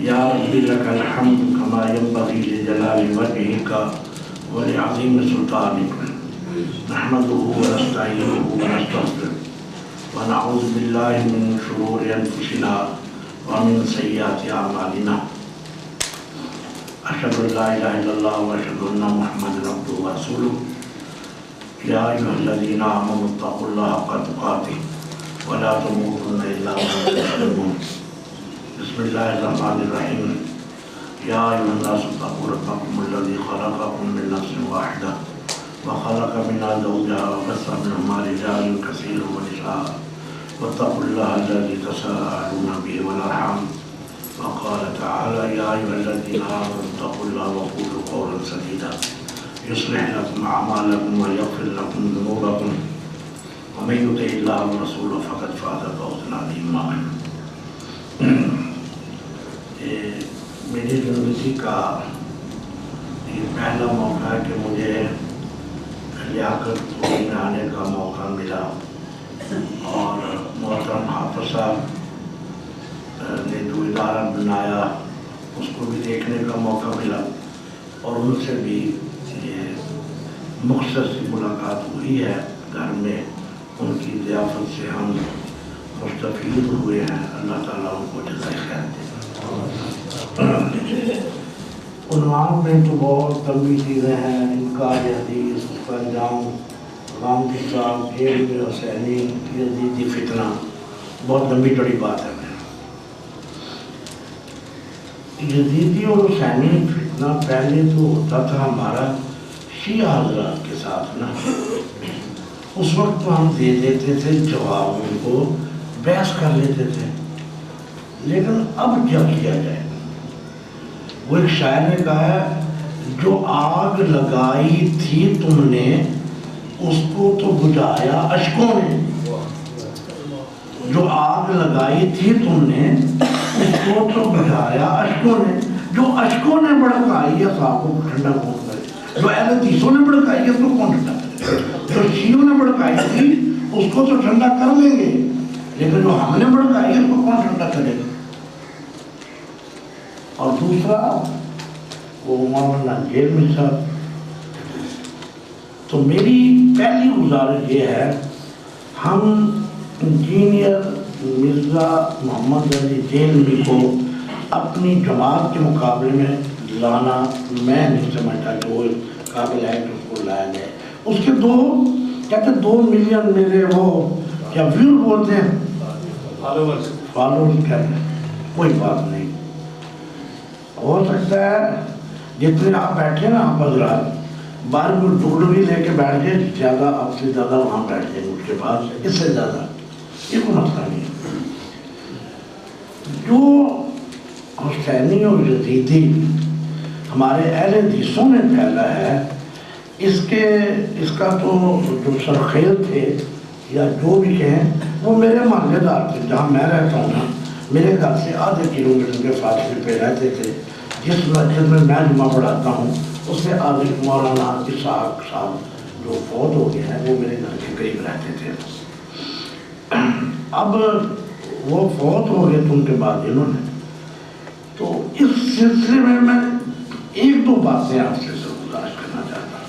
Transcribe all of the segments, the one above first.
یا رب لک الحمد کما ینبغی لجلال وجهک ولعظیم سلطانک نحمده ونستعینه ونستغفره ونعوذ باللہ من شرور انفسنا ومن سیئات اعمالنا اشهد ان لا اله الا الله واشهد ان محمدا عبده ورسوله یا ایھا الذین آمنوا اتقوا اللہ حق تقاته ولا تموتن الا وانتم مسلمون بسم اللہ الرحمن الرحیم یا ایھا الناس اتقوا ربکم الذی خلقکم من نفس واحدہ وخلق منها زوجها وبث منهما رجالا كثيرا ونساء واتقوا الله الذي تساءلون به والارحام وقال تعالى يا ايها الذين امنوا اتقوا الله وقولوا قولا سديدا يصلح لكم اعمالكم ويغفر لكم ذنوبكم ومن يطع الله ورسوله فقد فاز فوزا عظيما. میری زندگی کا یہ پہلا موقع ہے کہ مجھے لیاقت پوری میں آنے کا موقع ملا اور محترم حافظ صاحب نے جو ادارہ بنایا اس کو بھی دیکھنے کا موقع ملا اور ان سے بھی یہ مختصر سی ملاقات ہوئی ہے گھر میں. ان کی ضیافت سے ہم مستفید ہوئے ہیں. اللہ تعالیٰ ان کو جزائے خیر دے. عنوان میں تو بہت لمبی چیزیں ہیں, انکار حدیث, اس کا انجام, غام کی صاحب, جیل میں حسینی, یزیدی فتنہ, بہت لمبی چڑی بات ہے. یزیدی اور حسینی فتنہ پہلے تو ہوتا تھا ہمارا شیعہ حضرات کے ساتھ نا. اس وقت تو ہم دے دیتے تھے جواب, ان کو بحث کر لیتے تھے. لیکن اب کیا کیا جائے؟ وہ ایک شاعر نے کہا ہے جو آگ لگائی تھی تم نے اس کو تو بجھایا اشکوں نے. جو آگ لگائی تھی تم نے اس کو تو بجھایا اشکوں نے. جو اشکوں نے بھڑکائی ہے صاحب کو ٹھنڈا کون کرے؟ جو اہل حدیثوں نے بھڑکائی ہے اس کو کون ٹھنڈا کرے؟ جو شیعوں نے بھڑکائی تھی اس کو تو ٹھنڈا کر لیں گے, لیکن جو ہم نے بھڑکائی ہے اس کو کون ٹھنڈا کرے گا؟ اور دوسرا وہ مولانا جیل میں صاحب. تو میری پہلی گزارش یہ ہے, ہم انجینئر مرزا محمد علی جیلمی کو اپنی جماعت کے مقابلے میں لانا میں نہیں سمجھتا کہ وہ قابل ہے کہ اس کو لایا جائے. اس کے کہتے 2 ملین میرے وہ کیا ویو بولتے ہیں, فالوورز کہتے ہیں. کوئی بات نہیں, ہو سکتا ہے جتنے آپ بیٹھے نا آپ حضرات باہر کو ڈوڈ بھی لے کے بیٹھ گئے, زیادہ آپ سے زیادہ وہاں بیٹھ جائیں گے اس کے پاس, اس سے زیادہ یہ کوئی مسئلہ نہیں. جو حسینی اور یزیدی ہمارے اہل حدیثوں نے پھیلا ہے, اس کا تو جو سرخیل تھے یا جو بھی کہیں وہ میرے محلے دار تھے. جہاں میں رہتا ہوں نا, میرے گھر سے آدھے کلومیٹر کے فاصلے پہ رہتے تھے. جس مسجد میں جمعہ پڑھاتا ہوں اس سے آدھے مولانا اسحاق صاحب جو فوت ہو گئے ہیں وہ میرے گھر کے قریب رہتے تھے. اب وہ فوت ہو گئے تو ان کے بعد انہوں نے, تو اس سلسلے میں 1-2 باتیں آپ سے گزارش کرنا چاہتا ہوں.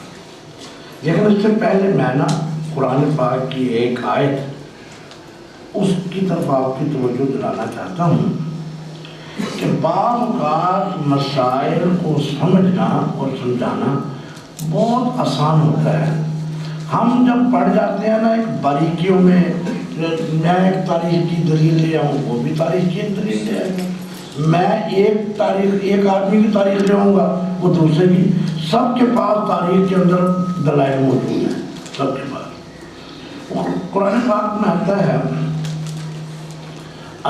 لیکن اس سے پہلے میں نا قرآن پاک کی ایک آیت اس کی طرف آپ کی توجہ دلانا چاہتا ہوں کہ بعض اوقات مسائل کو سمجھنا اور سمجھانا بہت آسان ہوتا ہے. ہم جب پڑھ جاتے ہیں نا ایک باریکیوں میں ایک تاریخ کی دلیل لے آؤں, وہ بھی تاریخ کی دلیل لے آئے گا, میں ایک آدمی کی تاریخ لے آؤں گا, وہ دوسرے کی. سب کے پاس تاریخ کے اندر دلائل موجود ہیں, سب کے پاس. قرآن پاک میں آتا ہے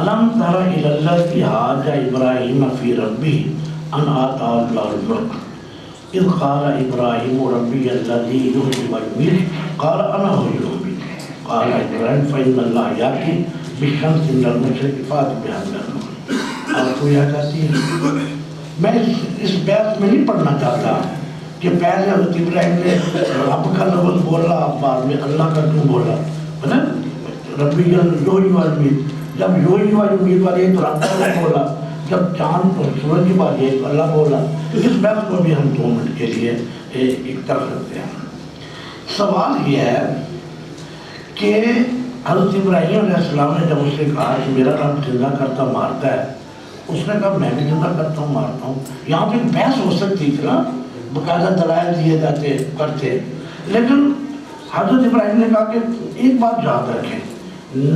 الم تر الی الذی حاج ابراہیم فی ربہ ان آتاہ اللہ الملک اذ قال ابراہیم ربی الذی یحیی ویمیت قال انا احیی وامید قال ابراہیم فإن اللہ یأتی بالشمس من المشرق فأت بہا من المغرب. آپ کو یاد آتی ہے؟ میں اس بحث میں نہیں پڑھنا چاہتا کہ پہلے حضرت ابراہیم نے رب کا لفظ بولا, بعد میں اللہ کا کیوں بولا, ہے نا. ربی یحیی ویمیت, جب یحیی ویمیت والی تو رب کا بولا, جب چاند اور سورج کی بات یہ اللہ بولا، تو اس بحث کو بھی ہم 2 منٹ کے لیے ایک طرف رکھتے ہیں۔ سوال یہ ہے کہ حضرت ابراہیم علیہ السلام نے جب اس سے کہا کہ میرا رب زندہ کرتا مارتا ہے، اس نے کہا میں بھی زندہ کرتا ہوں مارتا ہوں۔ یہاں پہ بحث ہو سکتی تھی نا، باقاعدہ دلائل دیے جاتے کرتے، لیکن حضرت ابراہیم نے کہا کہ ایک بات یاد رکھیں،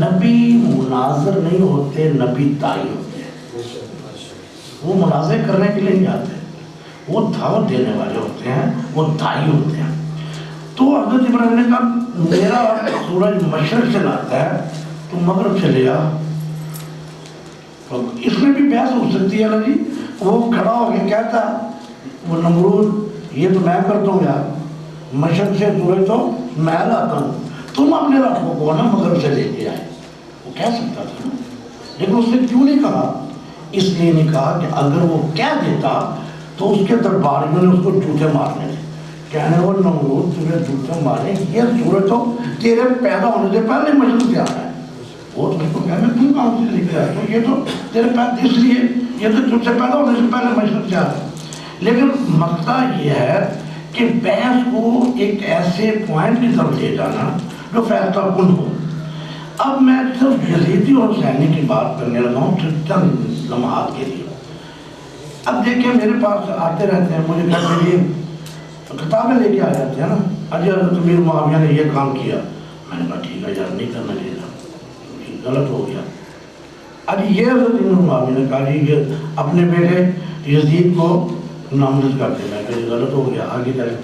نبی مناظر نہیں ہوتے، نبی داعی ہوتے ہیں۔ وہ مناظر کرنے کے لیے نہیں آتے، وہ دعوت دینے والے ہوتے ہیں، وہ داعی ہوتے ہیں۔ تو حضرت ابراہیم نے کہا میرا سورج مشرق سے لاتا ہے تو مغرب سے لے آ۔ اس میں بھی بحث ہو سکتی ہے نا جی، وہ کھڑا ہو کے کہتا وہ نمرود یہ تو میں کرتا ہوں یار، مشرق سے سورج تو میں لاتا ہوں، تم اپنے رب کو نا مغرب سے لے کے آئے، وہ کہہ سکتا تھا نا، لیکن اس نے کیوں نہیں کہا؟ اس لیے نہیں کہا کہ اگر وہ کہہ دیتا تو اس کے درباریوں نے اس کو جوتے مارنے تھے، کہنے وہ نمرود تجھے جوتے مارے، یہ سورج تو تیرے پیدا ہونے سے پہلے مشرق سے آ رہا ہے، وہ تو اس کو کہنے تم کہاں سے لے کے آئے تو یہ تو تیرے پیدا، اس لیے یہ تو تجھ سے پیدا ہونے سے پہلے مشرق سے آ رہا ہے۔ لیکن مسئلہ یہ ہے کہ بحث کو ایک ایسے پوائنٹ کی طرف لے جانا جو فیصلہ کن ہو۔ اب میں صرف یزیدی اور حسینی کی بات کرنے لگا ہوں صرف چند لمحات کے لیے۔ اب دیکھیں میرے پاس آتے رہتے ہیں، مجھے کہتے ہیں کتابیں لے کے آ جاتے ہیں نا، اجی حضرت امیر معاویہ نے یہ کام کیا، میں نے کہا ٹھیک ہے یار نہیں کرنا چاہیے، غلط ہو گیا۔ اب یہ حضرت امیر معاویہ نے کہا جی یہ اپنے بیٹے یزید کو نامزد کر دے، میں کہا یہ غلط ہو گیا، آگے چلے۔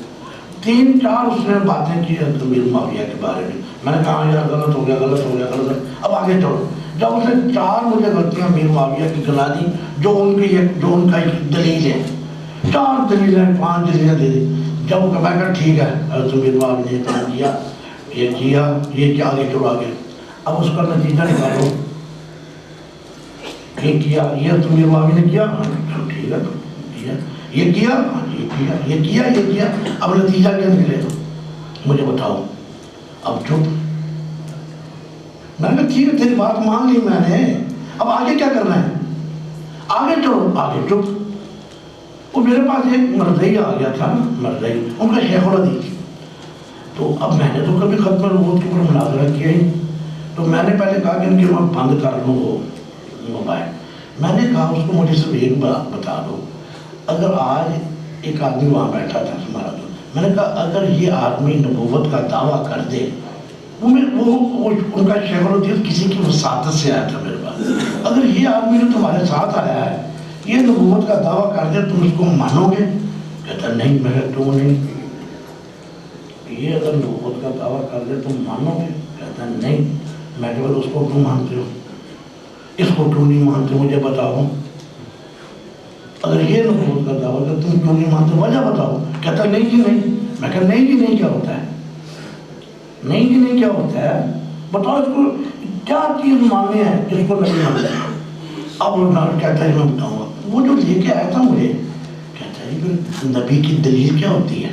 3-4 اس نے باتیں کی حضرت امیر معاویہ کے بارے میں نے کہا یار غلط ہو گیا غلط ہو گیا غلط ہو گیا، اب آگے چلو۔ جب اس نے 4 مجھے غلطیاں امیر معاویہ کی گنا دی جو ان کا ایک دلیل ہے، 4 دلیلیں 5 دلیلیں دے دی، جب میں کہا ٹھیک ہے حضرت امیر معاویہ نے کام کیا، یہ کیا، یہ کیا، آگے چلو آگے، اب اس کا نتیجہ نکالو، یہ کیا، یہ حضرت امیر معاویہ نے کیا، ٹھیک ہے کیا، یہ کیا، یہ کیا، یہ کیا، یہ کیا، اب نتیجہ کیا نکلے گا مجھے بتاؤ۔ اب چپ، میں نے کہا ٹھیک ہے تیری بات مان لی میں نے، اب آگے کیا کرنا ہے، آگے چلو، آگے چپ۔ وہ میرے پاس ایک مرزئی آ گیا تھا، مرزئی ان کا شیخ الحدیث، تو اب میں نے تو کبھی ختم نبوت کے اوپر مناظرہ کیا ہی، تو میں نے پہلے کہا کہ ان کے میں بند کر لوں وہ موبائل، میں نے کہا اس کو مجھے صرف ایک بات بتا دو، اگر آج ایک آدمی وہاں بیٹھا تھا ہمارا، تو میں نے کہا اگر یہ آدمی نبوت کا دعویٰ کر دے، وہ ان کا شیخ الحدیث کسی کی وساطت سے آیا تھا میرے پاس، اگر یہ آدمی جو تمہارے ساتھ آیا ہے یہ نبوت کا دعویٰ کر دے تم اس کو مانو گے؟ کہتا نہیں، میں تو نہیں، یہ اگر نبوت کا دعویٰ کر دے تم مانو گے؟ کہتا نہیں، میں کہ اس کو کیوں مانتے ہو، اس کو کیوں نہیں مانتے مجھے بتاؤ، اگر یہ نبوت کا دعویٰ کر تم کیوں نہیں مانتے وجہ بتاؤ؟ کہتا نہیں جی نہیں، میں کہا نہیں جی نہیں کیا ہوتا ہے، نہیں جی نہیں کیا ہوتا ہے، بتاؤ اس کو کیا چیز ماننے ہے اس کو نہیں مانتے۔ اب وہ کہتا ہے میں بتاؤں گا، وہ جو لے کے آیا تھا مجھے کہتا ہے کہ نبی کی دلیل کیا ہوتی ہے،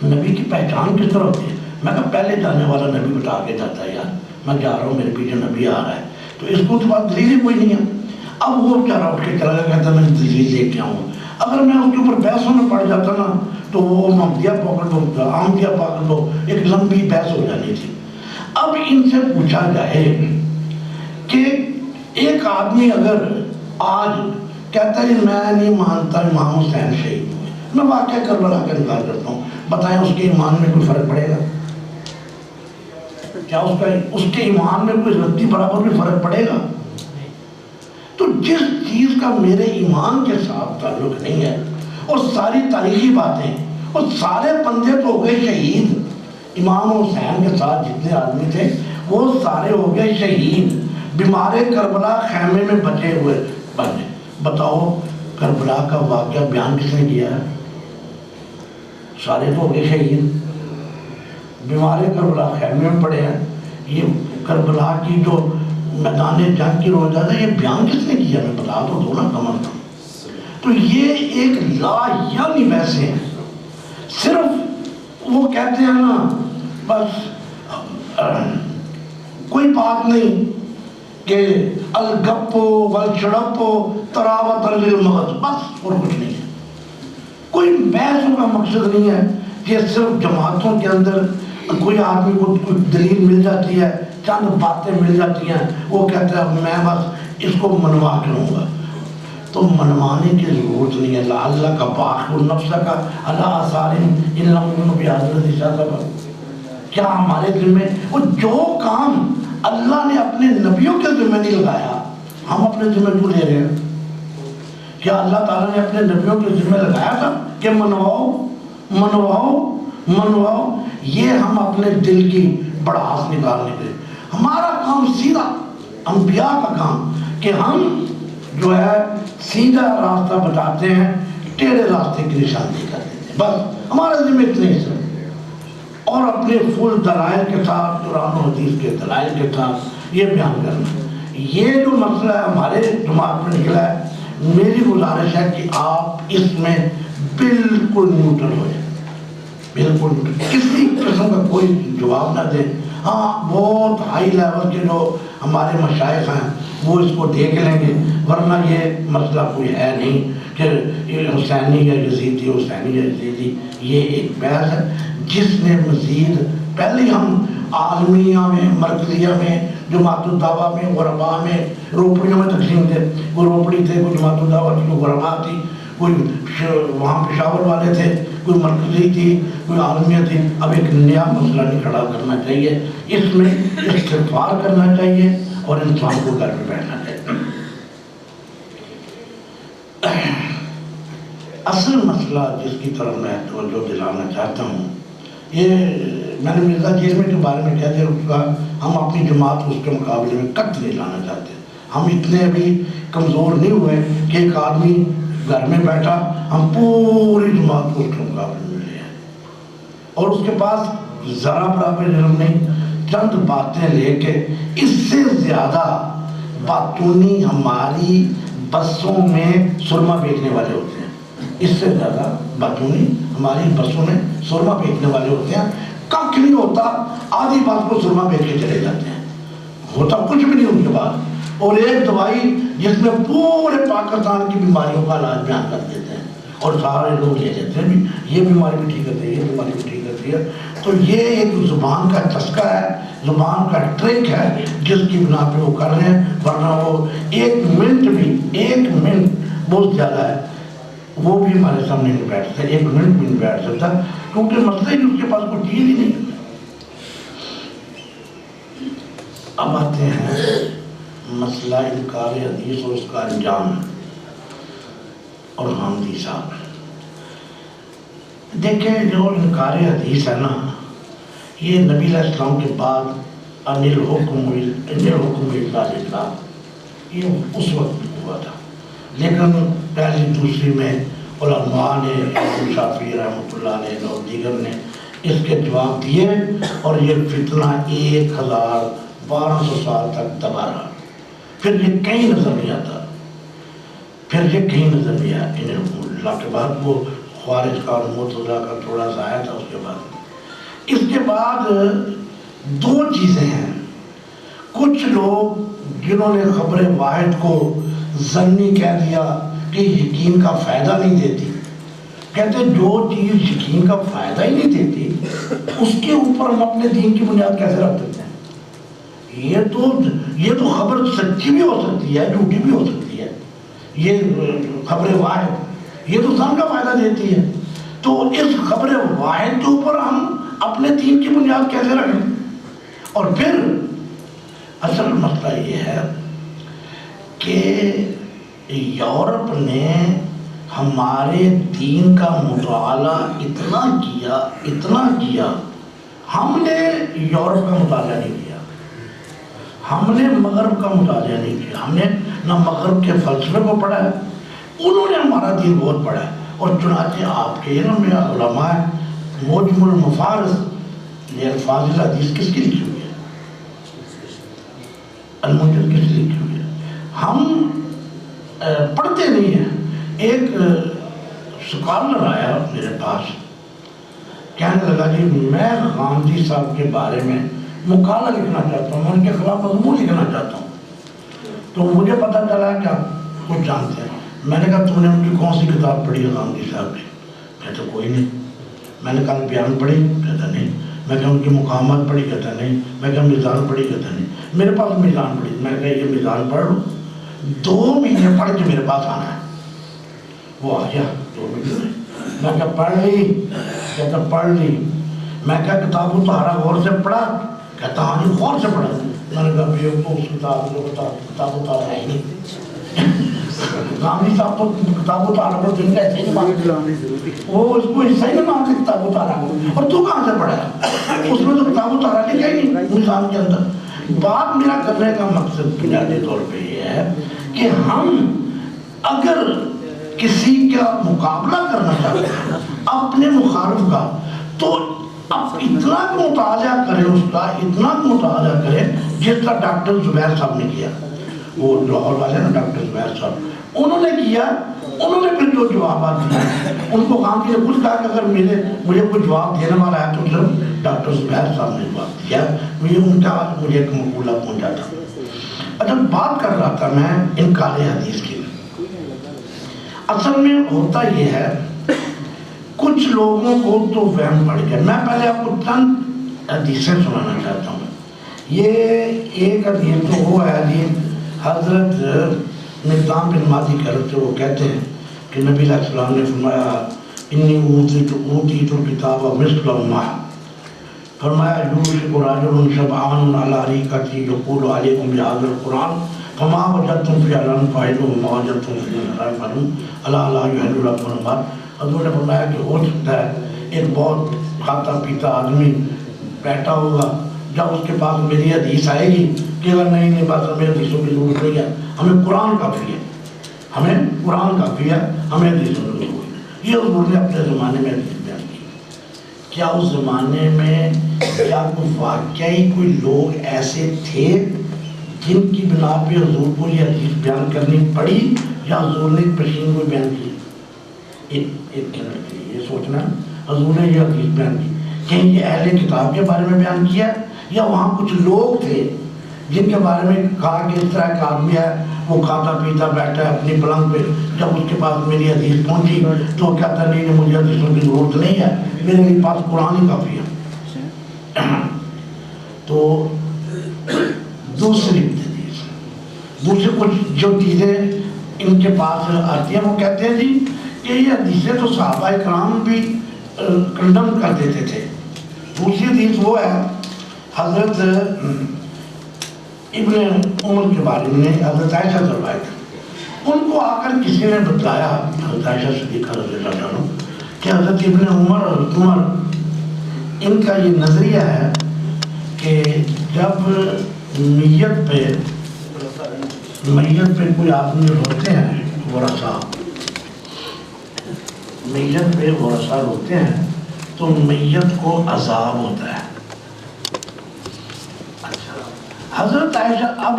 نبی کی پہچان کس طرح ہوتی ہے؟ میں کہا پہلے جانے والا نبی بتا کے جاتا ہے یار، میں جا رہا ہوں میرے پیچھے نبی آ رہا ہے، تو اس کو تو بات دلیل ہی کوئی نہیں ہے۔ اب وہ بیچارہ اٹھ کے چلا گیا، کہتا میں دلیل لے کے آؤں، اگر میں اس کے اوپر بحثوں میں پڑ جاتا نا تو وہ محمدیہ پکڑ دو، احمدیہ پکڑ دو، ایک لمبی بحث ہو جانی تھی۔ اب ان سے پوچھا جائے کہ ایک آدمی اگر آج کہتا ہے میں نہیں مانتا امام حسین شہید ہوئے، میں واقعہ کربلا کا انکار کرتا ہوں، بتائیں اس کے ایمان میں کوئی فرق پڑے گا؟ کیا اس کے ایمان میں کوئی ردی برابر بھی فرق پڑے گا؟ تو جس چیز کا میرے ایمان کے ساتھ تعلق نہیں ہے، اور ساری تاریخی باتیں، اور سارے بندے تو ہو گئے شہید، امام حسین کے ساتھ جتنے آدمی تھے وہ سارے ہو گئے شہید، بیمار کربلا خیمے میں بچے ہوئے بنے۔ بتاؤ کربلا کا واقعہ بیان کس نے کیا ہے؟ سارے تو ہو گئے شہید، بیمار کربلا خیمے میں پڑے ہیں، یہ کربلا کی جو میدان جنگ کی روزہ ہے یہ بیان کس نے کیا؟ میں بتا تو دو نا کم از کم۔ تو یہ ایک لا یعنی ویسے ہیں، صرف وہ کہتے ہیں نا بس کوئی بات نہیں کہ الگپو والچڑپو تراوت للمغز، بس اور کچھ نہیں ہے. کوئی بحثوں کا مقصد نہیں ہے کہ صرف جماعتوں کے اندر کوئی آدمی کو کوئی دلیل مل جاتی ہے، چند باتیں مل جاتی ہیں، وہ کہتا ہے میں بس اس کو منوا کے لوں گا. تو منوانے کی ضرورت نہیں ہے. اللہ کا باخ النفس کا اللہ آثارم ان لم بحضرت شاہ. کیا ہمارے ذمہ وہ جو کام اللہ نے اپنے نبیوں کے ذمہ نہیں لگایا ہم اپنے ذمہ کیوں لے رہے ہیں؟ کیا اللہ تعالیٰ نے اپنے نبیوں کے ذمہ لگایا تھا کہ منواؤ منواؤ منواؤ؟ یہ ہم اپنے دل کی بڑاس نکالنے کے، ہمارا کام سیدھا انبیاء کا کام کہ ہم جو ہے سیدھا راستہ بتاتے ہیں، ٹیڑھے راستے کی نشاندہی کر دیتے ہیں، بس ہمارا ذمہ اتنے ہی صرف. اور اپنے فل دلائل کے ساتھ، قرآن و حدیث کے دلائل کے ساتھ یہ بیان کرنا. یہ جو مسئلہ ہے ہمارے دماغ میں نکلا ہے، میری گزارش ہے کہ آپ اس میں بالکل نیوٹرل ہو جائیں، بالکل نیوٹرل، کسی قسم کا کوئی جواب نہ دیں. ہاں بہت ہائی لیول کے جو ہمارے مشائخ ہیں وہ اس کو دیکھ لیں گے، ورنہ یہ مسئلہ کوئی ہے نہیں کہ حسینی یا یزیدی، حسینی یا یزیدی. یہ ایک بحث ہے جس نے مزید پہلے ہم عالمیہ میں، مرکزیہ میں، جماعت الدعوہ میں، غربا میں، روپڑیوں میں تقسیم تھے. کوئی روپڑی تھے، کوئی جماعت الدعوہ تھی، کوئی غربا تھی، کوئی وہاں پشاور والے تھے، کوئی مرکزی تھی، کوئی عالمیہ تھی. اب ایک نیا مسئلہ نہیں کھڑا کرنا چاہیے، اس میں استغفار کرنا چاہیے اور انسان کو گھر میں بیٹھنا چاہیے. اصل مسئلہ جس کی طرف میں توجہ دلانا چاہتا ہوں، یہ میں نے مرزا جیلمی کے بارے میں کہہ دیا، اس کا ہم اپنی جماعت اس کے مقابلے میں قط نہیں لانا چاہتے. ہم اتنے ابھی کمزور نہیں ہوئے کہ ایک آدمی گھر میں بیٹھا ہم پوری جماعت کو اس کے مقابلے میں لے آئیں، اور اس کے پاس ذرا برابر علم نہیں. چند باتیں لے کے اس سے زیادہ باتونی ہماری بسوں میں سرما بیچنے والے ہوتے ہیں، اس سے زیادہ باتونی ہماری بسوں میں سرما بیچنے والے ہوتے ہیں. کچھ نہیں ہوتا، آدھی بات کو سرما بیچ کے چلے جاتے ہیں، ہوتا کچھ بھی نہیں ان کے بعد. اور ایک دوائی جس میں پورے پاکستان کی بیماریوں کا علاج بیان کر دیتے ہیں اور سارے لوگ لے لیتے ہیں، یہ بیماری بھی ٹھیک کرتی ہے، یہ بیماری بھی ٹھیک کرتی ہے. تو یہ ایک زبان کا چسکا ہے، زبان کا ٹرک ہے جس کی بنا پہ وہ کر رہے ہیں. ورنہ وہ ایک منٹ بہت زیادہ ہے، وہ بھی ہمارے سامنے نہیں بیٹھ سکتا، ایک منٹ بھی نہیں بیٹھ سکتا، کیونکہ مسئلہ ہی اس کے پاس کوئی چیز ہی نہیں. اب آتے ہیں مسئلہ انکار حدیث اور اس کا انجام. اور حامدی صاحب دیکھیں، جو انکار حدیث ہے نا، یہ نبی علیہ السلام کے بعد انل حکم الا للہ، یہ اس وقت ہوا تھا. لیکن پہلی دوسری میں علماء نے، امام شافعی رحمۃ اللہ علیہ اور دیگر نے اس کے جواب دیے، اور یہ فتنہ 1200 سال تک دبا رہا. پھر یہ کہیں نظر نہیں آتا، انہیں اللہ کے بعد وہ خوارج کا اور معتزلہ کا تھوڑا سا آیا تھا. اس کے بعد دو چیزیں ہیں. کچھ لوگ جنہوں نے خبر واحد کو ظنی کہہ دیا کہ یقین کا فائدہ نہیں دیتی، کہتے جو چیز یقین کا فائدہ ہی نہیں دیتی اس کے اوپر ہم اپنے دین کی بنیاد کیسے رکھ دیتے ہیں؟ یہ تو خبر سچی بھی ہو سکتی ہے، جھوٹی بھی ہو سکتی ہے. یہ خبر واحد یہ تو ظن کا فائدہ دیتی ہے، تو اس خبر واحد کے اوپر ہم اپنے دین کی بنیاد کیسے رکھیں؟ اور پھر اصل مسئلہ یہ ہے کہ یورپ نے ہمارے دین کا مطالعہ اتنا کیا، ہم نے یورپ کا مطالعہ نہیں کیا، ہم نے مغرب کا مطالعہ نہیں کیا. ہم نے نہ مغرب کے فلسفے کو پڑھا ہے، انہوں نے ہمارا دین بہت پڑھا ہے. اور چنانچہ آپ کے علم میں علماء موجم المفارس یہ الفاظ الحدیث کس کی لکھی ہوئی ہے؟ الموجم کس کی لکھی ہوئی ہے؟ ہم پڑھتے نہیں ہیں. ایک سکالر آیا میرے پاس، کہنے لگا جی میں غامدی صاحب کے بارے میں مقالہ لکھنا چاہتا ہوں، میں ان کے خلاف مضمون لکھنا چاہتا ہوں. تو مجھے پتہ چلا کہ آپ کچھ جانتے ہیں. میں نے کہا تم نے ان کی کون سی کتاب پڑھی ہے غامدی صاحب کی؟ کہتے کوئی نہیں. میں نے کہا بیان پڑھی؟ کہتا نہیں. میں کہا ان کی مقامات پڑھی؟ کہتا نہیں. میں کہا میزان پڑھی؟ کہتا نہیں. میرے پاس میزان پڑھی. میں نے کہا یہ میزان پڑھ لو، 2 مہینے پڑھ کے میرے پاس آنا ہے. وہ آ گیا 2 مہینے. میں کہا پڑھ لی؟ کہتا پڑھ لی. میں کہا کتاب و طہارہ غور سے پڑھا؟ کہتا ہاں جی غور سے پڑھا. میں نے کہا یہ تو اس کتاب و طہارہ ہے ہی نہیں. غامدی صاحب تو کتاب و طہارہ کو دن کا ایسے ہی مانتے، وہ اس کو حصہ ہی نہیں مانتے کتاب و طہارہ کو. اور تو کہاں سے پڑھا ہے؟ اس میں تو کتاب و طہارہ لکھا ہی نہیں نظام کے اندر. بات میرا کرنے کا مقصد بنیادی طور پہ یہ ہے کہ ہم اگر کسی کا مقابلہ کرنا چاہتے ہیں اپنے مخالف کا، تو اب اتنا مطالعہ کریں اس کا، اتنا مطالعہ کریں جس کا ڈاکٹر زبیر صاحب نے کیا. وہ لاہور والے نا ڈاکٹر زبیر صاحب، انہوں نے کیا. انہوں نے پھر جو جوابات دیے ان کو کام کیا. کچھ کہا کہ اگر مجھے کوئی جواب دینے والا ہے تو صرف ڈاکٹر زبیر صاحب نے جواب دیا. ان کا مجھے ایک مقولہ پہنچا تھا. اچھا بات کر رہا تھا میں انکار حدیث کی. اصل میں ہوتا یہ ہے کچھ لوگوں کو تو وہم پڑ گیا. میں پہلے آپ کو چند حدیثیں سنانا چاہتا ہوں. یہ ایک حدیث تو وہ ہے جی حضرت مقدام بن مادی کرتے، وہ کہتے ہیں کہ نبی علیہ السلام نے فرمایا انی اوتیت الکتاب مثل الماء، فرمایا یوشک رجل شبعان علی اریکتہ یقول علیکم بہذا القرآن فما وجدتم فیہ لن فاعلوا وما وجدتم فیہ لا تفعلوا الا لا یحل لکم النار. حضور نے فرمایا کہ ہو سکتا ہے ایک بہت کھاتا پیتا آدمی بیٹھا ہوگا، جب اس کے پاس میری حدیث آئے گی کہ اگر نہیں بات ہمیں حدیثوں کی ضرورت نہیں ہے، ہمیں قرآن کافی ہے، ہمیں قرآن کافی ہے، ہمیں حدیثوں کی ضرورت ہے. یہ حضور نے اپنے زمانے میں حدیث بیان کی. کیا اس زمانے میں کیا کوئی واقعی کوئی لوگ ایسے تھے جن کی بنا پہ حضور کو یہ حدیث بیان کرنی پڑی، یا حضور نے پیشین کو بیان کی؟ ایک یہ سوچنا حضور نے یہ حدیث بیان کی کہیں یہ اہل کتاب کے بارے میں بیان کیا، یا وہاں کچھ لوگ تھے جن کے بارے میں کہا کہ اس طرح کا آدمی ہے، وہ کھاتا پیتا بیٹھا ہے اپنی پلنگ پہ، جب اس کے پاس میری حدیث پہنچی تو کہتا نہیں مجھے حدیثوں کی ضرورت نہیں ہے، میرے پاس قرآن ہی کافی ہے. تو دوسری کچھ جو چیزیں ان کے پاس آتی ہیں، وہ کہتے ہیں جی کہ یہ حدیثیں تو صحابہ کرام بھی کنڈم کر دیتے تھے. دوسری حدیث وہ ہے حضرت ابن عمر کے بارے میں، حضرت عائشہ سے روایت ہے. ان کو آ کر کسی نے بتلایا، حضرت عائشہ صدیقہ رضی اللہ عنہ، کہ حضرت ابن عمر ان کا یہ نظریہ ہے کہ جب میت پہ کوئی آدمی روتے ہیں، میت پہ ورثہ روتے ہیں تو میت کو عذاب ہوتا ہے. حضرت عائشہ اب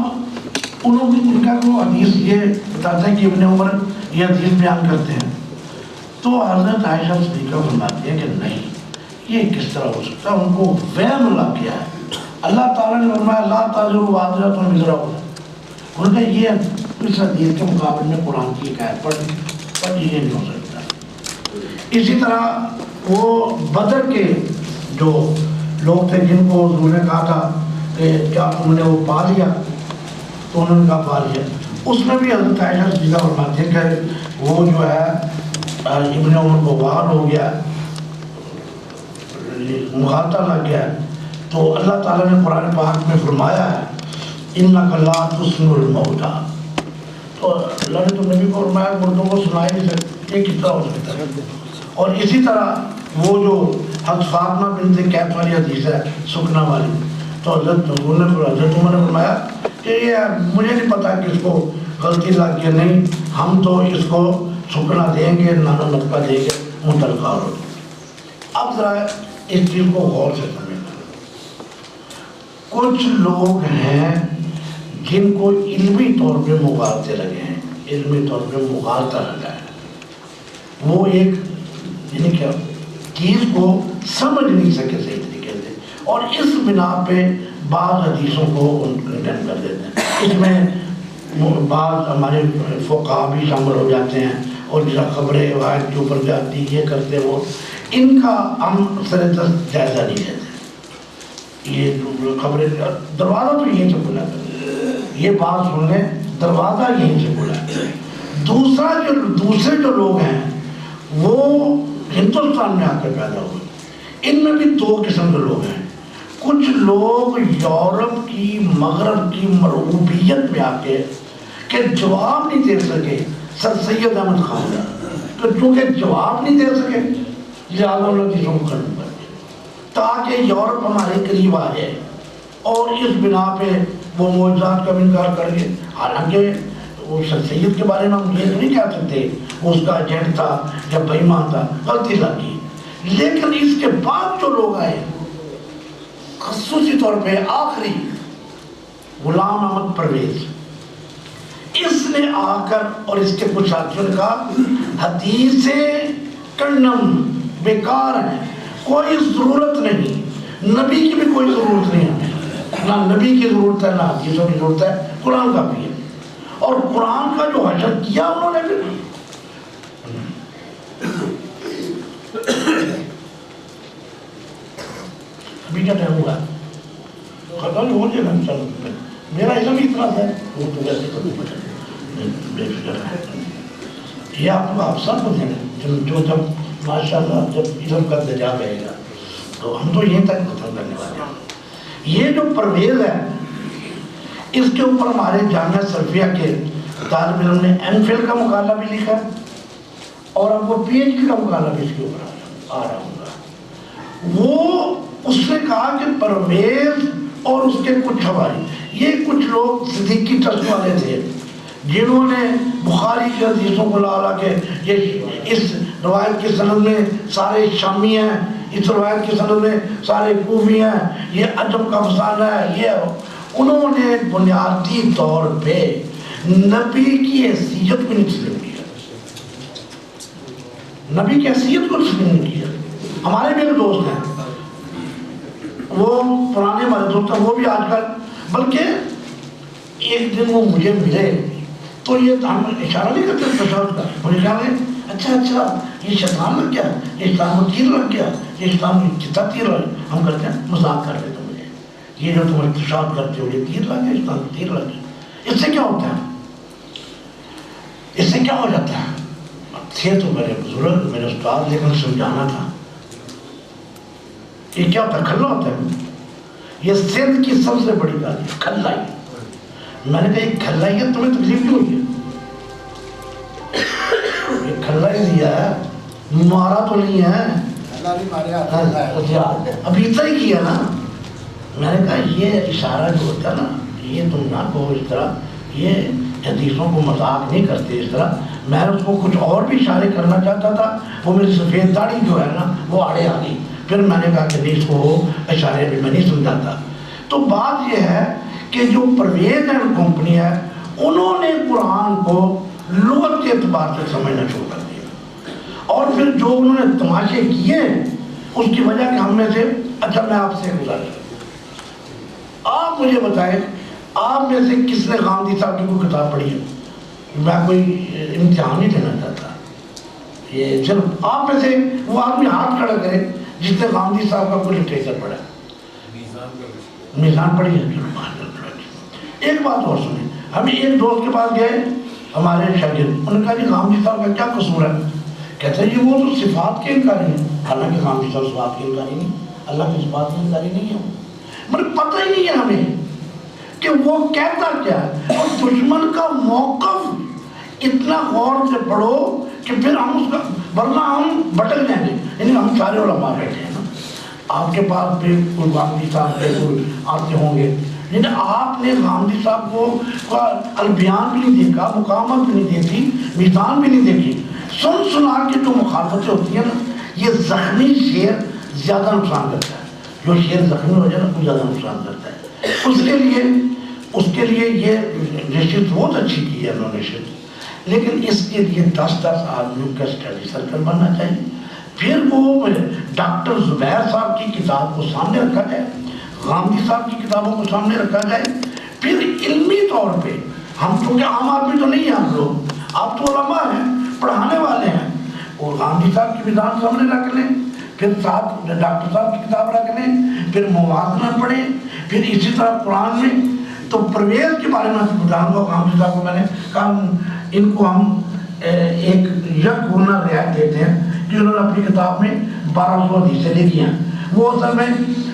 انہوں نے ان کا کو حدیث یہ بتاتا ہے کہ ابن عمر یہ حدیث بیان کرتے ہیں، تو حضرت عائشہ صدیقہ فرماتی ہے کہ نہیں، یہ کس طرح ہو سکتا ہے؟ ان کو وہم لگ گیا ہے. اللہ تعالیٰ نے فرمایا لا تزر وازرۃ وزر اخرى. انہوں نے یہ اس حدیث کے مقابلے میں قرآن کی ایک آیت پڑھی، یہ نہیں ہو سکتا. اسی طرح وہ بدر کے جو لوگ تھے جن کو حضور نے کہا تھا کہ کیا تم نے وہ پا لیا، تو انہوں نے کہا پا لیا. اس میں بھی حضرت عائشہ صدیقہ فرماتی ہے کہ وہ جو ہے ابن عمر کو وار ہو گیا، مخاطہ لگ گیا، تو اللہ تعالیٰ نے قرآن پاک میں فرمایا ہے اِنَّكَ لَا تُسْمِعُ الْمَوْتَىٰ. تو اللہ نے تو نبی کو فرمایا مردوں کو سنائی نہیں سکتے، یہ کس طرح ہو سکتا ہے؟ اور اسی طرح وہ جو حضرت فاطمہ بنت قیس والی حدیث ہے سکنا والی، تو حضرت عمر نے فرمایا کہ یہ مجھے نہیں پتا کہ اس کو غلطی لگ گیا، نہیں ہم تو اس کو سکنا دیں گے، نانا نطقہ دیں گے، متلقہ ہو. اب ذرا اس چیز کو غور سے سمجھنا. کچھ لوگ ہیں جن کو علمی طور پہ مغالطے لگے ہیں، علمی طور پہ مغالطہ لگا ہے، وہ ایک یعنی کہ چیز کو سمجھ نہیں سکے صحیح طریقے سے، اور اس بنا پہ بعض حدیثوں کو کنڈیم کر دیتے ہیں. اس میں بعض ہمارے فقہا بھی شامل ہو جاتے ہیں اور جس خبریں روایت کے اوپر جاتی یہ کرتے وہ، ان کا ہم سر دست جائزہ نہیں لیتے. یہ خبریں دروازہ تو یہیں سے کھلا ہے، یہ بات سن لیں دروازہ یہیں سے کھلا ہے. دوسرے جو لوگ ہیں وہ ہندوستان میں آ کر پیدا ہوئے. ان میں بھی دو قسم کے لوگ ہیں. کچھ لوگ یورپ کی مغرب کی مرعوبیت میں آ کے کہ جواب نہیں دے سکے سر سید احمد خان تو چونکہ جواب نہیں دے سکے لہٰذا اللہ چیزوں کو ختم کر دیا تاکہ یورپ ہمارے قریب آ جائے، اور اس بنا پہ وہ معجزات کا انکار کر گئے. حالانکہ وہ سر سید کے بارے میں ہم یہ نہیں کہہ سکتے وہ اس کا ایجنٹ تھا یا بے ایمان تھا، غلطی لگی. لیکن اس کے بعد جو لوگ آئے خصوصی طور پہ آخری غلام احمد پرویز، اس نے آ کر اور اس کے کچھ ساتھیوں نے کہا حدیثیں کنڈم بیکار ہیں، کوئی ضرورت نہیں، نبی کی بھی کوئی ضرورت نہیں ہے، نہ نبی کی ضرورت ہے نہ حدیثوں کی ضرورت ہے، قرآن کا بھی ہے. اور قرآن کا جو حشر کیا انہوں نے بھی ابھی کیا ٹائم ہوا ختم ہو جائے گا. میرا علم ہی اتنا ہے وہ تو ویسے کبھی بے فکر ہے. یہ آپ سب کو دینا جو جب ماشاء اللہ جب علم کا درجہ رہے گا تو ہم تو یہیں تک ختم کرنے والے ہیں. یہ جو پرویز ہے اس کے اوپر ہمارے جامعہ سلفیہ کے طالب علم نے ایم فل کا مقالہ بھی لکھا ہے اور اب وہ پی ایچ ڈی کا مقالہ بھی اس کے اوپر آ رہا ہوگا. وہ اس نے کہا کہ پرویز اور اس کے کچھ حوالی، یہ کچھ لوگ صدیقی ٹرسٹ والے تھے جنہوں نے بخاری کی حدیثوں کو لا کے یہ اس روایت کی سند میں سارے شامی ہیں، اس روایت کی سند میں سارے کوفی ہیں، یہ عجب کا افسانہ ہے. یہ انہوں نے بنیادی طور پہ نبی کی حیثیت کو نہیں تسلیم کیا، نبی کی حیثیت کو تسلیم نہیں کیا. ہمارے بھی ایک دوست ہیں، وہ پرانے ہمارے دوست ہیں، وہ بھی آج کل، بلکہ ایک دن وہ مجھے ملے تو یہ ہم اشارہ نہیں کرتے تشہد کا، مجھے کہا گئے اچھا یہ شیطان لگ گیا، یہ شیطان کو تیر لگ گیا، یہ شیطان کو کتنا تیر لگ. ہم کرتے ہیں مذاق کر رہے تھے مجھے، یہ جو تم تشہد کرتے ہو یہ تیر لگ گیا، شیطان کو تیر لگ گیا. اس سے کیا ہوتا ہے؟ اس سے کیا ہو جاتا ہے؟ تھے تو میرے بزرگ میرے استاد، لیکن سمجھانا تھا. یہ کیا ہوتا ہے؟ کھلا ہوتا ہے. یہ سندھ کی سب سے بڑی گالی ہے کھلائی. میں نے کہا یہ کھلائی ہے تمہیں تکلیف کیوں ہوئی ہے؟ یہ کھلائی دیا ہے، مارا تو نہیں ہے، ابھی اتنا ہی کیا نا. میں نے کہا یہ اشارہ جو ہوتا ہے نا یہ تم نہ کہو اس طرح، یہ حدیثوں کو مذاق نہیں کرتے اس طرح. میں اس کو کچھ اور بھی اشارے کرنا چاہتا تھا، وہ میری سفید داڑھی جو ہے نا وہ آڑے آ گئی. پھر میں نے کہا کہ نہیں اس کو اشارے بھی میں نہیں سمجھاتا. تو بات یہ ہے کہ جو پرویز اینڈ کمپنی ہے انہوں نے قرآن کو لغت کے اعتبار سے سمجھنا شروع کر دیا، اور پھر جو انہوں نے تماشے کیے اس کی وجہ کہ ہم میں سے، اچھا میں آپ سے گزارش کروں، آپ مجھے بتائیں آپ میں سے کس نے غامدی صاحب کی کوئی کتاب پڑھی ہے؟ میں کوئی امتحان نہیں دینا چاہتا، یہ صرف آپ میں سے وہ آدمی ہاتھ کھڑا کرے جس نے غامدی صاحب کا کوئی لٹریچر پڑھا ہے. میزان پڑھی ہے. ایک بات اور سنیں، ہم ایک دوست کے پاس گئے ہمارے شاگرد، انہوں نے کہا جی غامدی صاحب کا کیا قصور ہے؟ کہتے ہیں جی وہ تو صفات کے انکاری ہیں. حالانکہ غامدی صاحب صفات کے انکاری نہیں، اللہ کی صفات کے انکاری نہیں ہے. مگر پتہ ہی نہیں ہے ہمیں کہ وہ کہتا کیا ہے، اور دشمن کا موقف اتنا غور سے پڑھو کہ پھر ہم اس کا، ورنہ ہم بھٹک جائیں گے. یعنی ہم سارے علماء بیٹھے ہیں نا، آپ کے پاس بھی کوئی غامدی صاحب کے کوئی آتے ہوں گے، لیکن آپ نے غامدی صاحب کو البیان بھی نہیں دیکھا، مقامت بھی نہیں دیکھی، میزان بھی نہیں دیکھی. سنا کے جو مخالفتیں ہوتی ہیں نا، یہ زخمی شعر زیادہ نقصان کرتا ہے. جو شعر زخمی ہو جائے نا وہ زیادہ نقصان کرتا ہے. اس کے لیے یہ نشست بہت اچھی کی ہے انہوں نے نشست، لیکن اس کے لیے 10 آدمیوں کا اسٹڈی سرکل بننا چاہیے. پھر وہ ڈاکٹر زبیر صاحب کی کتاب کو سامنے رکھا جائے، غامدی صاحب کی کتابوں کو سامنے رکھا جائے. پھر علمی طور پہ ہم چونکہ عام آدمی تو نہیں ہیں ہم لوگ، آپ تو علماء ہیں، پڑھانے والے ہیں، اور غامدی صاحب کی بدعات سامنے رکھ لیں، پھر ساتھ ڈاکٹر صاحب کی کتاب رکھ لیں، پھر موازنہ پڑھیں، پھر اسی طرح قرآن میں تو پرویز کے بارے میں بتاؤں گا. غامدی صاحب کو میں نے کہا ان کو ہم ایک یک گنا رعایت دیتے ہیں کہ انہوں نے اپنی کتاب میں 1200 حدیثیں لکھی ہیں. وہ اصل میں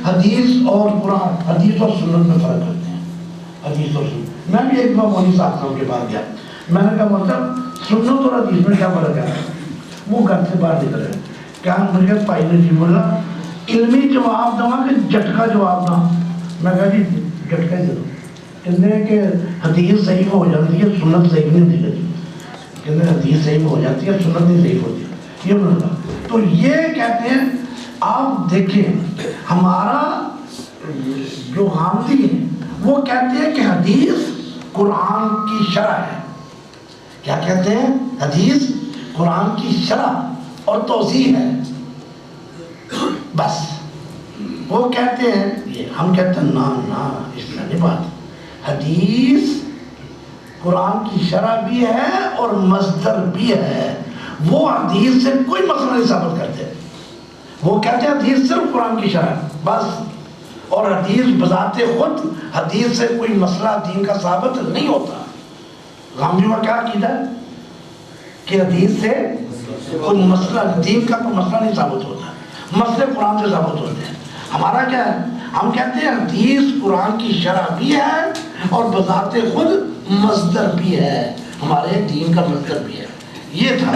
حدیث اور قرآن، حدیث اور سنت میں فرق کرتے ہیں. حدیث اور سنت، میں بھی ایک بار مولوی صاحب کے پاس گیا، میں نے کہا مطلب سنت اور حدیث میں کیا فرق ہے؟ وہ گھر سے باہر نکل رہے. کیا مجھے بھائی نے جی بولا علمی جواب دوں کہ جھٹکا جواب دوں؟ میں کہا جی جھٹکا ہی دے دو. کہتے ہیں کہ حدیث صحیح ہو جاتی ہے، سنت صحیح نہیں ہوتی. کہتے ہیں حدیث صحیح ہو جاتی ہے، سنت نہیں صحیح ہوتی. یہ بولا. تو یہ کہتے ہیں آپ دیکھیں ہمارا جو غامدی ہے وہ کہتے ہیں کہ حدیث قرآن کی شرح ہے. کیا کہتے ہیں؟ حدیث قرآن کی شرح اور توضیح ہے. بس وہ کہتے ہیں یہ، ہم کہتے ہیں نا نا اس میں نہیں بات. حدیث قرآن کی شرح بھی ہے اور مصدر بھی ہے. وہ حدیث سے کوئی مسئلہ نہیں ثابت کرتے. وہ کہتے ہیں حدیث صرف قرآن کی شرح بس، اور حدیث بذات خود حدیث سے کوئی مسئلہ دین کا ثابت نہیں ہوتا. غامدی کا کیا عقیدہ ہے کہ حدیث سے کوئی مسئلہ، دین کا کوئی مسئلہ نہیں ثابت ہوتا، مسئلے قرآن سے ثابت ہوتے ہیں. ہمارا کیا ہے؟ ہم کہتے ہیں حدیث قرآن کی شرح بھی ہے اور بذات خود مصدر بھی ہے، ہمارے دین کا مصدر بھی ہے. یہ تھا.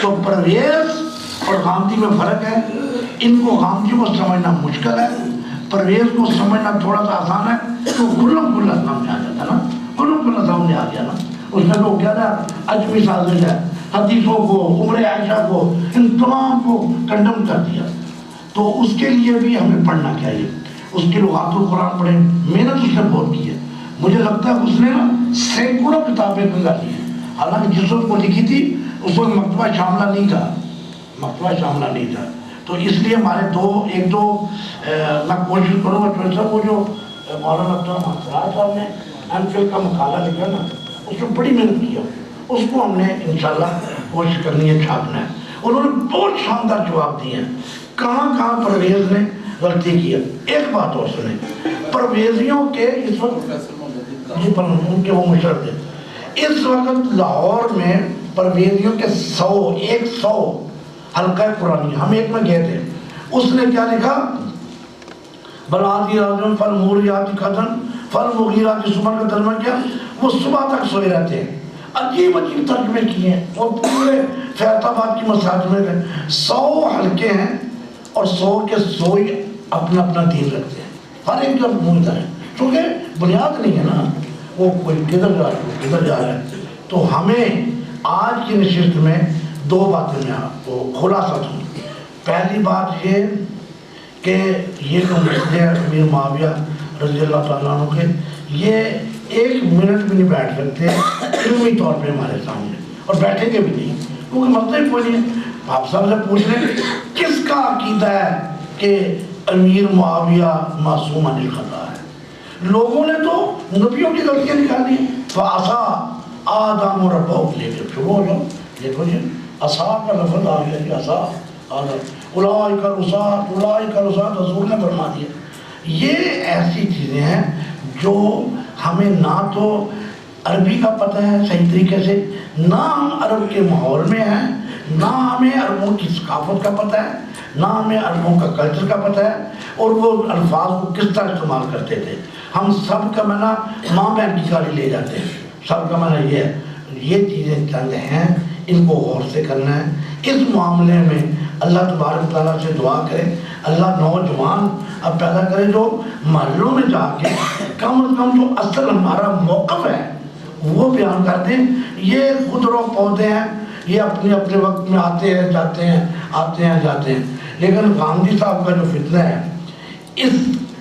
تو پرویز اور غامدی میں فرق ہے. ان کو غامدی کو سمجھنا مشکل ہے، پرویز کو سمجھنا تھوڑا سا آسان ہے. تو کلم کلا سامنے آ جاتا نا، کلم کلا سامنے آ گیا نا. اس نے تو کیا نا اجمی سازش ہے، حدیثوں کو، عمر عائشہ کو، ان تمام کو کنڈم کر دیا. تو اس کے لیے بھی ہمیں پڑھنا چاہیے. اس کی لغات القرآن پڑھیں. محنت اس نے بہت کی ہے. مجھے لگتا ہے اس نے نا سینکڑوں کتابیں نکالی ہیں. حالانکہ جس وقت وہ لکھی تھی اس وقت مکتبہ شاملہ نہیں تھا، مکتبہ شاملہ نہیں تھا. تو اس لیے ہمارے ایک دو میں کوشش کروں گا ٹویل صاحب، وہ جو مولانا اسرار صاحب نے ایم فل کا مقالہ لکھا نا، اس میں بڑی محنت کیا. اس کو ہم نے انشاءاللہ کوشش کرنی ہے چھاپنا ہے. انہوں نے بہت شاندار جواب دیے ہیں کہاں کہاں پرویز نے غلطی کی ہے. ایک بات اور سنیں، پرویزیوں کے اس وقت جی ان کے وہ مشرف تھے اس وقت لاہور میں پرویزیوں کے 100 حلقہ قرآنی، ہم ایک میں گئے تھے. اس نے کیا لکھا؟ بلادی راجن فل موریاتی قدن فل مغیراتی صبح کا ترجمہ کیا؟ وہ صبح تک سوئے رہتے ہیں. عجیب عجیب ترجمے کیے ہیں. وہ پورے فیض آباد کی مساجد میں 100 حلقے ہیں اور 100 کے 100 ہی اپنا اپنا دین رکھتے ہیں. ہر ایک جب منہ ہے کیونکہ بنیاد نہیں ہے نا، وہ کوئی کدھر جا رہا ہے کدھر جا رہا ہے. تو ہمیں آج کی نشست میں 2 باتیں میں آپ کو خلاصہ دوں. پہلی بات یہ کہ یہ جو مسئلے امیر معاویہ رضی اللہ تعالیٰ عنہ کے، یہ 1 منٹ بھی نہیں بیٹھ سکتے علمی طور پہ ہمارے سامنے، اور بیٹھیں گے بھی نہیں کیونکہ مسئلہ کوئی نہیں ہے. آپ صاحب سے پوچھ لیں کس کا عقیدہ ہے کہ امیر معاویہ معصوم عن الخطا ہے؟ لوگوں نے تو نبیوں کی غلطیاں نکالی. فَعَصَىٰ آدَمُ رَبَّهُ، لے کے شروع ہو جاؤ. دیکھو جی عصا کا لفظ آ گیا جی، عصا اولئک الرسات حضور نے فرما دیا. یہ ایسی چیزیں ہیں جو ہمیں نہ تو عربی کا پتہ ہے صحیح طریقے سے، نہ ہم عرب کے ماحول میں ہیں، نہ ہمیں عربوں کی ثقافت کا پتہ ہے، نہ ہمیں عربوں کا کلچر کا پتہ ہے، اور وہ الفاظ کو کس طرح استعمال کرتے تھے. ہم سب کا معنی ماں بہن کی گالی لے جاتے ہیں، سب کا معنی یہ ہے. یہ چیزیں چند ہیں، ان کو غور سے کرنا ہے. اس معاملے میں اللہ تبارک تعالیٰ سے دعا کرے اللہ نوجوان اب پیدا کرے جو محلوں میں جا کے کم از کم جو اصل ہمارا موقف ہے وہ بیان کر دیں. یہ خودرو پودے ہیں، یہ اپنے اپنے وقت میں آتے ہیں جاتے ہیں، آتے ہیں جاتے ہیں. لیکن غامدی صاحب کا جو فتنہ ہے اس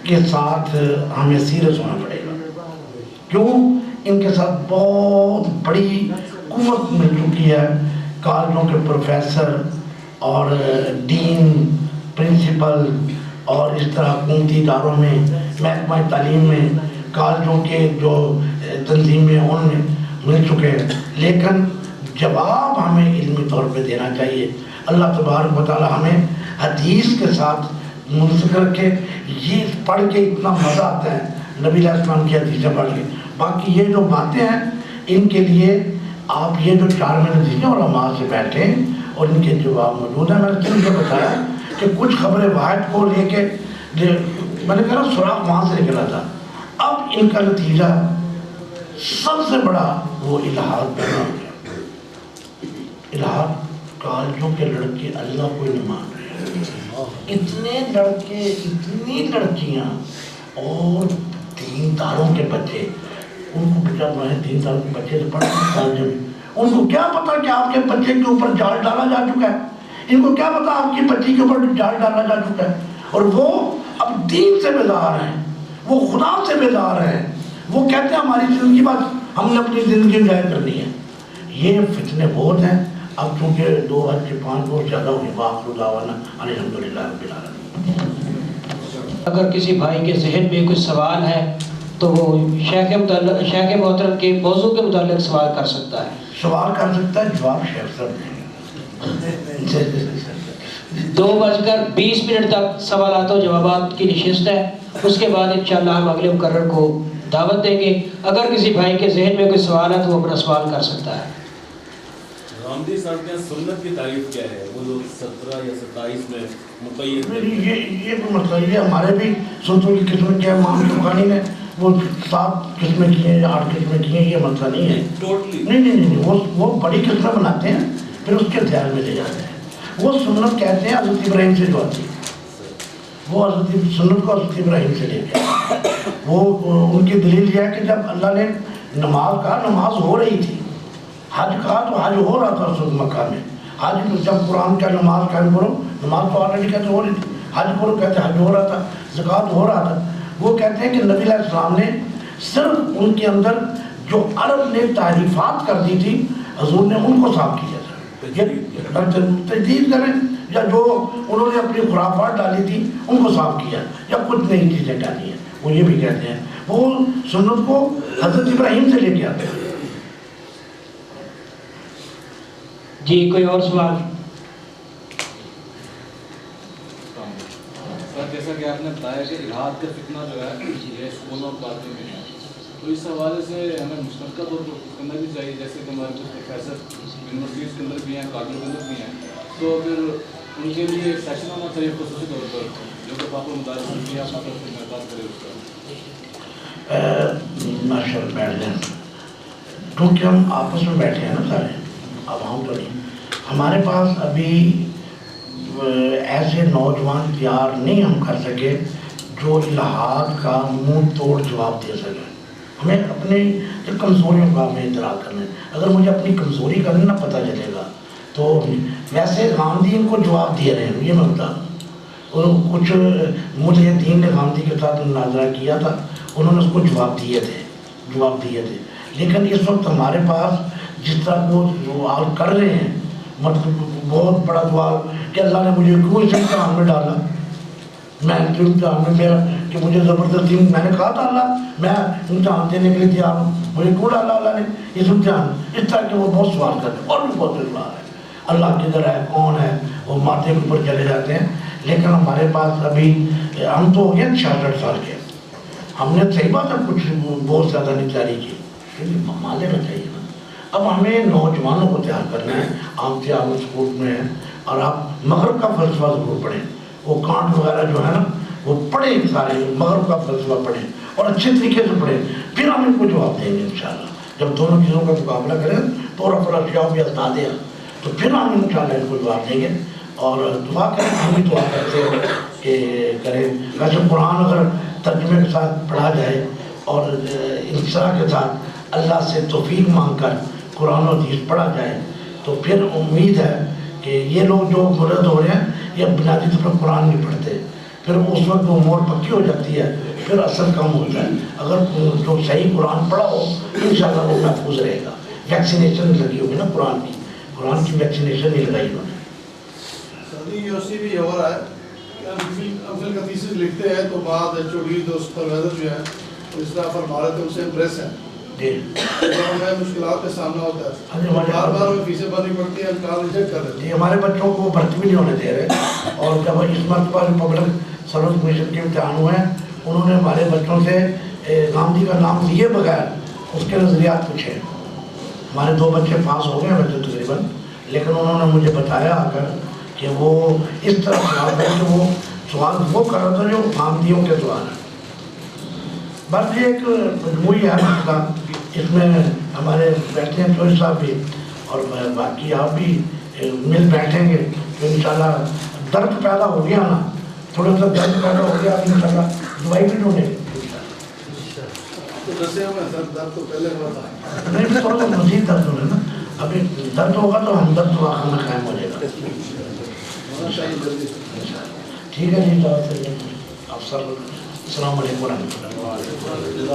کے ساتھ ہمیں سیریس ہونا پڑے گا. کیوں؟ ان کے ساتھ بہت بڑی قوت مل چکی ہے. کالجوں کے پروفیسر اور ڈین، پرنسپل اور اس طرح حکومتی اداروں میں، محکمہ تعلیم میں، کالجوں کے جو تنظیمیں ان میں مل چکے ہیں، لیکن جواب ہمیں علمی طور پہ دینا چاہیے۔ اللہ تبارک و تعالی ہمیں حدیث کے ساتھ منسلک رکھے۔ یہ پڑھ کے اتنا مزہ آتا ہے نبی علیہ السلام کی حدیثیں پڑھ کے۔ باقی یہ جو باتیں ہیں ان کے لیے آپ یہ جو 4 مہینے دیکھیں علماء سے بیٹھیں اور ان کے جواب موجود ہیں۔ میں نے تم کو بتایا کہ کچھ خبریں واحد کو لے کے میں نے کہا سراغ وہاں سے نکلا تھا، اب ان کا نتیجہ سب سے بڑا وہ الہاد پیدا ہو گیا۔ الہاد کالجوں کے لڑکے اللہ کو نہیں مان رہے، اتنے لڑکے اتنی لڑکیاں اور دینداروں کے بچے، ان کو بچہ میں دینداروں کے بچے سے پڑھتے کالج میں، ان کو کیا پتا کہ آپ کے بچے کے اوپر جال ڈالا جا چکا ہے، ان کو کیا پتا آپ کی بچی کے اوپر جال ڈالا جا چکا ہے، اور وہ اب دین سے بیزار ہیں، وہ خدا سے بیزار ہیں، وہ کہتے ہیں ہماری زندگی بس ہم نے اپنی زندگی انجوائے کرنی ہے۔ یہ فتنے بہت ہیں۔ اب چونکہ 2 بج کے 5 بہت زیادہ ہوگی، وآخر دعوانا الحمدللہ رب العالمین۔ اگر کسی بھائی کے ذہن میں کوئی سوال ہے تو وہ شیخ محترم کے موضوع کے متعلق سوال کر سکتا ہے۔ سوال کر سکتا ہے، جواب شیخ صاحب دیں۔ 2:20 تک سوالات و جوابات کی نشست ہے، اس کے بعد انشاءاللہ ہم اگلے مقرر کو دعوت دیں گے۔ اگر کسی بھائی کے ذہن میں کوئی سوال ہے تو وہ اپنا سوال کر سکتا ہے۔ غامدی صاحب کے سنت کی تعریف کیا ہے؟ وہ لوگ 17 یا 27 میں مقید ہیں۔ یہ بھی مسئلہ یہ ہمارے بھی سنتوں کی قسمیں کیا ہے، امام شوکانی نے وہ 7 قسمیں کی ہیں یا 8 قسمیں کی ہیں، یہ مسئلہ نہیں ہے ٹوٹلی، نہیں وہ بڑی قسمیں بناتے ہیں پھر اس کے دھیان میں لے جاتے ہیں۔ وہ سنت کہتے ہیں حضرت ابراہیم سے جو آتی ہے، وہ حضرت سنت کو حضرت ابراہیم سے لے کے وہ ان کی دلیل یہ ہے کہ جب اللہ نے نماز کہا، نماز ہو رہی تھی، حج کہا تو حج ہو رہا تھا اس وقت مکہ میں، حج جب قرآن کا نماز قائم کرو، نماز تو آلریڈی کہتے ہو رہی تھی، حج کرو کہتے حج ہو رہا تھا، زکوٰۃ ہو رہا تھا۔ وہ کہتے ہیں کہ نبی علیہ السلام نے صرف ان کے اندر جو عرب نے تعریفات کر دی تھی حضور نے ان کو صاف کیا تھا، تجدید کریں یا جو انہوں نے اپنی خرافات ڈالی تھی ان کو صاف کیا، یا کچھ نئی چیزیں ڈالی ہیں، وہ یہ بھی کہتے ہیں۔ وہ سنت کو حضرت ابراہیم سے لے کے آتے ہیں۔ جی کوئی اور سوال؟ سر جیسا کہ آپ نے بتایا کہ الہاد کا فتنہ جو ہے یہ اسکولوں اور کالجوں میں ہے، تو اس حوالے سے ہمیں مشترکہ طور پر کچھ کرنا بھی چاہیے، جیسے کہ ہمارے کچھ پروفیسر یونیورسٹیز کے اندر بھی ہیں، کالجوں کے اندر بھی ہیں، تو پھر ان کے لیے ایک سیشن ہونا چاہیے خصوصی طور پر جو کہ پاپا مدارس کی آپ طرف سے انعقاد کرے اس کا۔ ماشاء اللہ بیٹھ جائیں، کیونکہ ہم آپس میں بیٹھے ہیں نا سارے، اب ہم تو نہیں، ہمارے پاس ابھی ایسے نوجوان تیار نہیں ہم کر سکے جو الہاد کا منہ توڑ جواب دے سکے۔ ہمیں اپنی کمزوریوں کا ہمیں ادراک کرنا ہے۔ اگر مجھے اپنی کمزوری کا نہ پتہ چلے گا تو ویسے غامدی ان کو جواب دے رہے ہیں، یہ میں بتا اور کچھ مجھے دین نے غامدی کے ساتھ مناظرہ کیا تھا، انہوں نے اس کو جواب دیے تھے، لیکن اس وقت ہمارے پاس جس طرح وہ سوال کر رہے ہیں، مطلب بہت بڑا سوال کہ اللہ نے مجھے کیوں اس امتحان میں ڈالا، میں امتحان میں میرا کہ مجھے زبردستی، میں نے کہا تھا اللہ میں امتحان دینے کے لیے تیار ہوں، مجھے کیوں ڈالا اللہ نے اس امتحان، اس طرح کے وہ بہت سوال کرتے ہیں، اور بھی بہت سوال ہے اللہ کدھر ہے، کون ہے، وہ ماتھے کے اوپر چلے جاتے ہیں۔ لیکن ہمارے پاس ابھی ہم تو ہو گئے 66 سال کے، ہم نے صحیح بات ہے کچھ بہت زیادہ نہیں جاری کی، مان لینا چاہیے نا۔ اب ہمیں نوجوانوں کو تیار کرنا ہے، عام سے عام اسکول میں ہیں، اور آپ مغرب کا فلسفہ ضرور پڑھیں، وہ کانٹ وغیرہ جو ہے نا وہ پڑھیں، سارے مغرب کا فلسفہ پڑھیں اور اچھے طریقے سے پڑھیں، پھر ہم ان کو جواب دیں گے انشاءاللہ۔ جب دونوں چیزوں کا مقابلہ کریں تو رفع الاشیاء بھی استاد ہیں، تو پھر ہم انشاءاللہ ان کو جواب دیں گے، اور دعا کریں، ہم بھی دعا کرتے ہیں کہ کریں۔ ویسے قرآن اگر ترجمے کے ساتھ پڑھا جائے اور انصراف کے ساتھ اللہ سے توفیق مانگ کر قرآن و حدیث پڑھا جائے تو پھر امید ہے کہ یہ لوگ جو مرد ہو رہے ہیں یہ بنیادی طور پر قرآن نہیں پڑھتے، پھر اس وقت وہ مور پکی ہو جاتی ہے، پھر اثر کم ہوتا ہے۔ اگر جو صحیح قرآن پڑھا ہو انشاءاللہ وہ محفوظ رہے گا۔ ویکسینیشن لگی ہوگی نا قرآن کی ویکسینیشن نہیں لگائی انہوں نے۔ یونیورسٹی بھی یہ ہو رہا ہے کہ افضل کا تھیسس لکھتے ہیں تو بعد ایچ او ڈی جو سپروائزر جو ہیں اس طرح فرما رہے تھے ان سے امپریس ہیں جی میں مشکلات کا سامنا ہوتا ہاں جی، ہے، ہمارے بار بار ہمیں فیسیں بھرنی پڑتی ہیں، امتحان ریجیکٹ کر دیتے جی ہمارے بچوں کو بھرتی بھی نہیں ہونے دے رہے، اور جب اس مرتبہ پبلک سروس کمیشن کے امتحان ہوئے ہیں انہوں نے ہمارے بچوں سے غامدی کا نام لیے بغیر اس کے نظریات پوچھے. ہمارے 2 بچے پاس ہو گئے ہیں ویسے تقریباً، لیکن انہوں نے مجھے بتایا آ کر کہ وہ اس طرح سوال کر کہ وہ سوال وہ کر رہا تھا جو غامدیوں کے سوال ہیں. بس یہ ایک مجموعی ہے مسئلہ، اس میں ہمارے بیٹھے ہیں چوہدری صاحب بھی اور باقی آپ بھی مل بیٹھیں گے تو انشاءاللہ درد پیدا ہو گیا نا، تھوڑا سا درد پیدا ہو گیا انشاءاللہ دوائی بھی ڈھونڈیں گے. تو دسے ہوئے ہیں سر، درد تو پہلے ہوا تھا. نہیں تھوڑا سا مزید درد ہونا نا، ابھی درد ہوگا تو ہم درد واقع میں قائم ہو جائے گا. ہونا چاہیے جلدی. ٹھیک ہے جی، آپ سب السلام علیکم ورحمۃ اللہ.